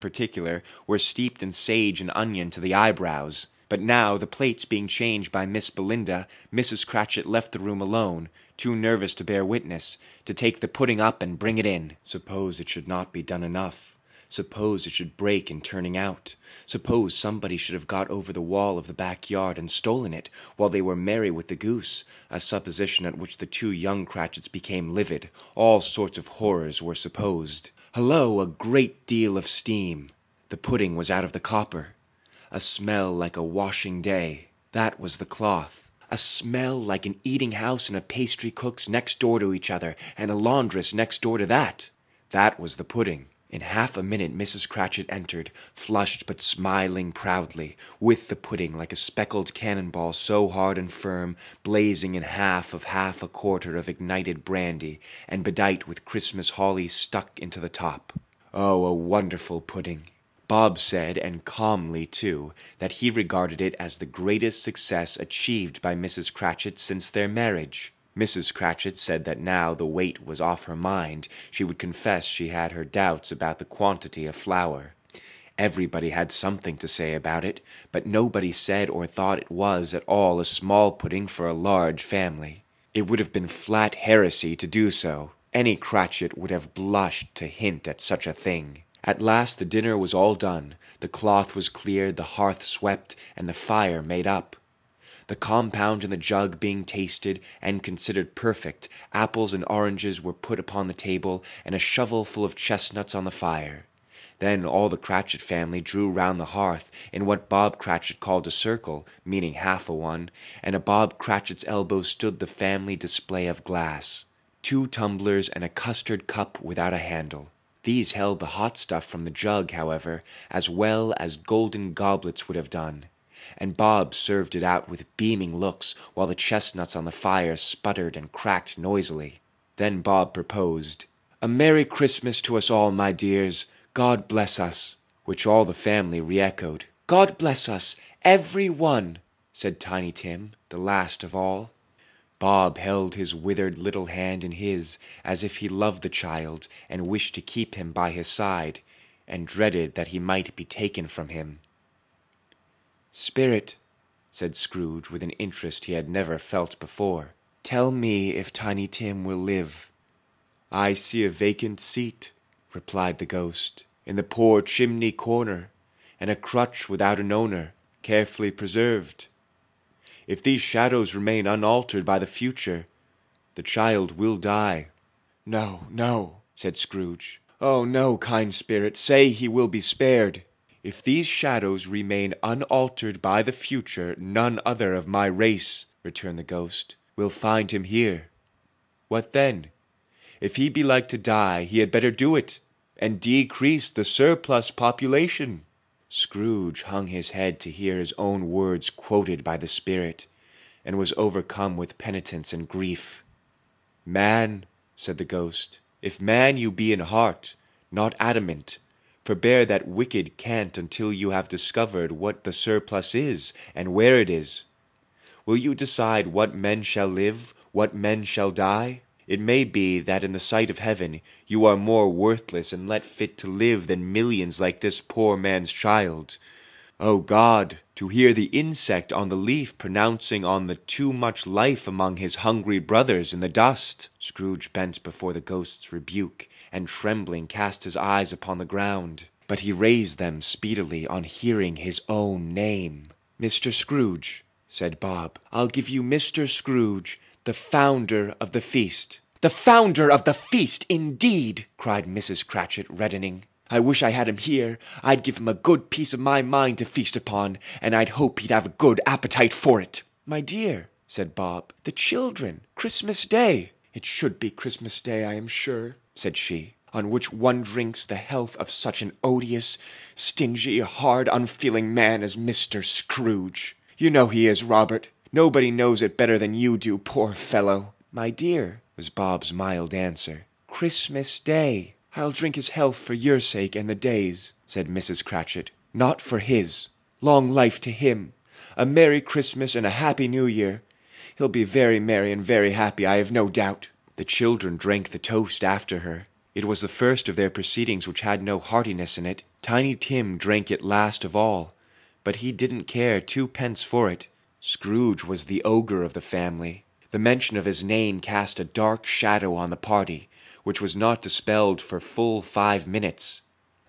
particular, were steeped in sage and onion to the eyebrows. But now, the plates being changed by Miss Belinda, Mrs. Cratchit left the room alone, too nervous to bear witness, to take the pudding up and bring it in. Suppose it should not be done enough. Suppose it should break in turning out. Suppose somebody should have got over the wall of the backyard and stolen it, while they were merry with the goose, a supposition at which the two young Cratchits became livid. All sorts of horrors were supposed. Hullo, a great deal of steam. The pudding was out of the copper. A smell like a washing day. That was the cloth. A smell like an eating-house and a pastry-cook's next door to each other, and a laundress next door to that. That was the pudding. In half a minute Mrs. Cratchit entered, flushed but smiling proudly, with the pudding like a speckled cannonball so hard and firm, blazing in half a quarter of ignited brandy, and bedight with Christmas holly stuck into the top. Oh, a wonderful pudding! Bob said, and calmly too, that he regarded it as the greatest success achieved by Mrs. Cratchit since their marriage. Mrs. Cratchit said that now the weight was off her mind, she would confess she had her doubts about the quantity of flour. Everybody had something to say about it, but nobody said or thought it was at all a small pudding for a large family. It would have been flat heresy to do so. Any Cratchit would have blushed to hint at such a thing. At last the dinner was all done, the cloth was cleared, the hearth swept, and the fire made up. The compound in the jug being tasted and considered perfect, apples and oranges were put upon the table, and a shovel full of chestnuts on the fire. Then all the Cratchit family drew round the hearth, in what Bob Cratchit called a circle, meaning half a one, and at Bob Cratchit's elbow stood the family display of glass. 2 tumblers and a custard cup without a handle. These held the hot stuff from the jug, however, as well as golden goblets would have done, and Bob served it out with beaming looks, while the chestnuts on the fire sputtered and cracked noisily. Then Bob proposed, "A Merry Christmas to us all, my dears. God bless us," which all the family re-echoed. "God bless us, every one," said Tiny Tim, the last of all. Bob held his withered little hand in his, as if he loved the child, and wished to keep him by his side, and dreaded that he might be taken from him. "Spirit," said Scrooge, with an interest he had never felt before, "tell me if Tiny Tim will live." "I see a vacant seat," replied the ghost, "in the poor chimney corner, and a crutch without an owner, carefully preserved. If these shadows remain unaltered by the future, the child will die." "No, no," said Scrooge. "Oh, no, kind spirit, say he will be spared." "If these shadows remain unaltered by the future, none other of my race," returned the ghost, "will find him here. What then? If he be like to die, he had better do it, and decrease the surplus population." Scrooge hung his head to hear his own words quoted by the spirit, and was overcome with penitence and grief. "Man," said the ghost, "if man you be in heart, not adamant, forbear that wicked cant until you have discovered what the surplus is, and where it is. Will you decide what men shall live, what men shall die? It may be that in the sight of heaven you are more worthless and let fit to live than millions like this poor man's child. O God, to hear the insect on the leaf pronouncing on the too much life among his hungry brothers in the dust!" Scrooge bent before the ghost's rebuke, and trembling cast his eyes upon the ground. But he raised them speedily on hearing his own name. "Mr. Scrooge," said Bob, "I'll give you Mr. Scrooge, the founder of the feast." "The founder of the feast, indeed!" cried Mrs. Cratchit, reddening. "I wish I had him here. I'd give him a good piece of my mind to feast upon, and I'd hope he'd have a good appetite for it." "My dear," said Bob, "the children, Christmas Day." "It should be Christmas Day, I am sure," said she, "on which one drinks the health of such an odious, stingy, hard, unfeeling man as Mr. Scrooge. You know he is, Robert. Nobody knows it better than you do, poor fellow." "My dear," was Bob's mild answer, "Christmas Day." "I'll drink his health for your sake and the day's," said Mrs. Cratchit. "Not for his. Long life to him. A Merry Christmas and a Happy New Year. He'll be very merry and very happy, I have no doubt." The children drank the toast after her. It was the first of their proceedings which had no heartiness in it. Tiny Tim drank it last of all, but he didn't care 2 pence for it. Scrooge was the ogre of the family. The mention of his name cast a dark shadow on the party, which was not dispelled for full 5 minutes.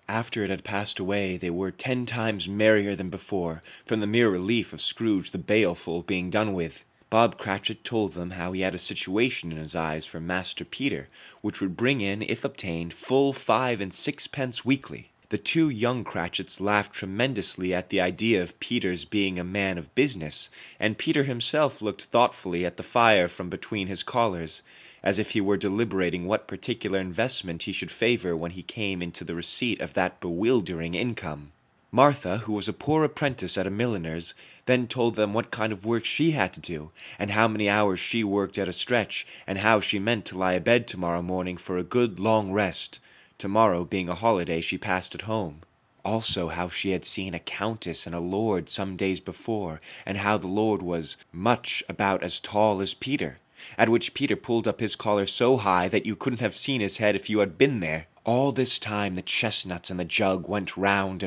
After it had passed away, they were 10 times merrier than before, from the mere relief of Scrooge the baleful being done with. Bob Cratchit told them how he had a situation in his eyes for Master Peter, which would bring in, if obtained, full 5 and 6 pence weekly. The 2 young Cratchits laughed tremendously at the idea of Peter's being a man of business, and Peter himself looked thoughtfully at the fire from between his collars, as if he were deliberating what particular investment he should favor when he came into the receipt of that bewildering income. Martha, who was a poor apprentice at a milliner's, then told them what kind of work she had to do, and how many hours she worked at a stretch, and how she meant to lie abed tomorrow morning for a good long rest, tomorrow being a holiday she passed at home. Also how she had seen a countess and a lord some days before, and how the lord was much about as tall as Peter, at which Peter pulled up his collar so high that you couldn't have seen his head if you had been there. All this time the chestnuts and the jug went round,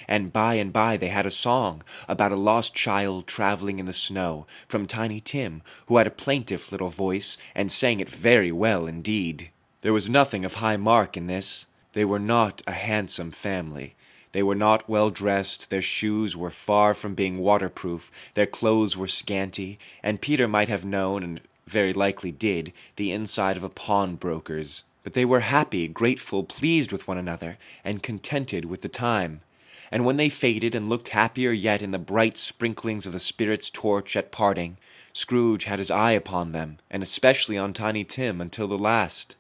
and by they had a song about a lost child travelling in the snow, from Tiny Tim, who had a plaintive little voice, and sang it very well indeed. There was nothing of high mark in this. They were not a handsome family. They were not well dressed, their shoes were far from being waterproof, their clothes were scanty, and Peter might have known, and very likely did, the inside of a pawnbroker's. But they were happy, grateful, pleased with one another, and contented with the time. And when they faded and looked happier yet in the bright sprinklings of the spirit's torch at parting, Scrooge had his eye upon them, and especially on Tiny Tim, until the last.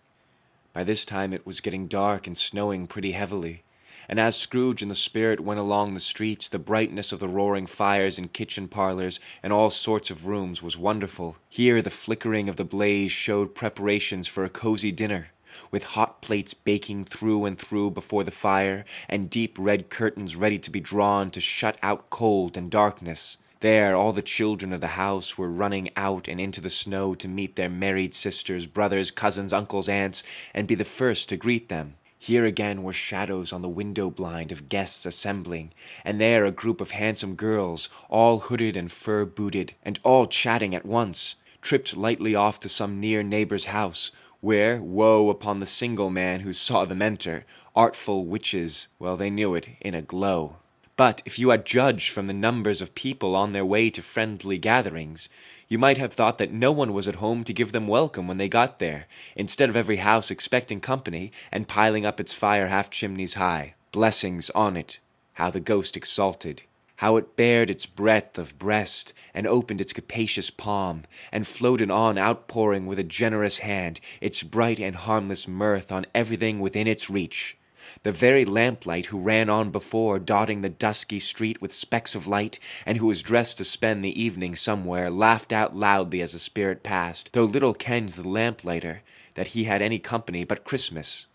By this time it was getting dark and snowing pretty heavily, and as Scrooge and the spirit went along the streets, the brightness of the roaring fires in kitchen parlors and all sorts of rooms was wonderful. Here the flickering of the blaze showed preparations for a cozy dinner, with hot plates baking through and through before the fire, and deep red curtains ready to be drawn to shut out cold and darkness. There all the children of the house were running out and into the snow to meet their married sisters, brothers, cousins, uncles, aunts, and be the first to greet them. Here again were shadows on the window blind of guests assembling, and there a group of handsome girls, all hooded and fur-booted, and all chatting at once, tripped lightly off to some near neighbor's house, where, woe upon the single man who saw them enter, artful witches, well they knew it, in a glow. But if you had judged from the numbers of people on their way to friendly gatherings, you might have thought that no one was at home to give them welcome when they got there, instead of every house expecting company, and piling up its fire half chimneys high. Blessings on it! How the ghost exalted! How it bared its breadth of breast, and opened its capacious palm, and floated on outpouring with a generous hand its bright and harmless mirth on everything within its reach. The very lamplight who ran on before, dotting the dusky street with specks of light, and who was dressed to spend the evening somewhere, laughed out loudly as the spirit passed, though little kens the lamplighter that he had any company but Christmas.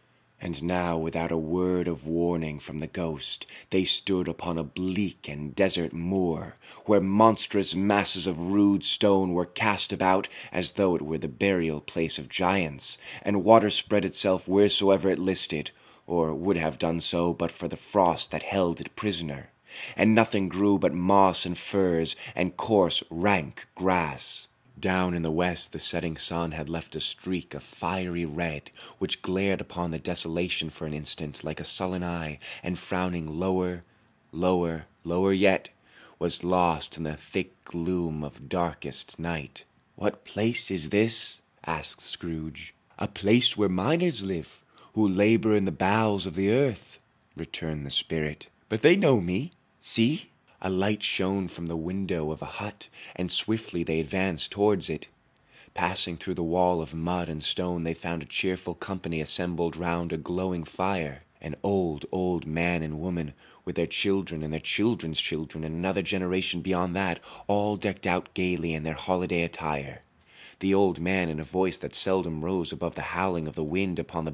And now, without a word of warning from the ghost, they stood upon a bleak and desert moor, where monstrous masses of rude stone were cast about as though it were the burial place of giants, and water spread itself wheresoever it listed, or would have done so but for the frost that held it prisoner, and nothing grew but moss and furze and coarse, rank grass. Down in the west the setting sun had left a streak of fiery red, which glared upon the desolation for an instant like a sullen eye, and frowning lower, lower yet, was lost in the thick gloom of darkest night. "What place is this?" asked Scrooge. "A place where miners live, who labor in the bowels of the earth," returned the spirit. "But they know me. See!" A light shone from the window of a hut, and swiftly they advanced towards it. Passing through the wall of mud and stone, they found a cheerful company assembled round a glowing fire. An old man and woman, with their children and their children's children, and another generation beyond that, all decked out gaily in their holiday attire. The old man, in a voice that seldom rose above the howling of the wind upon the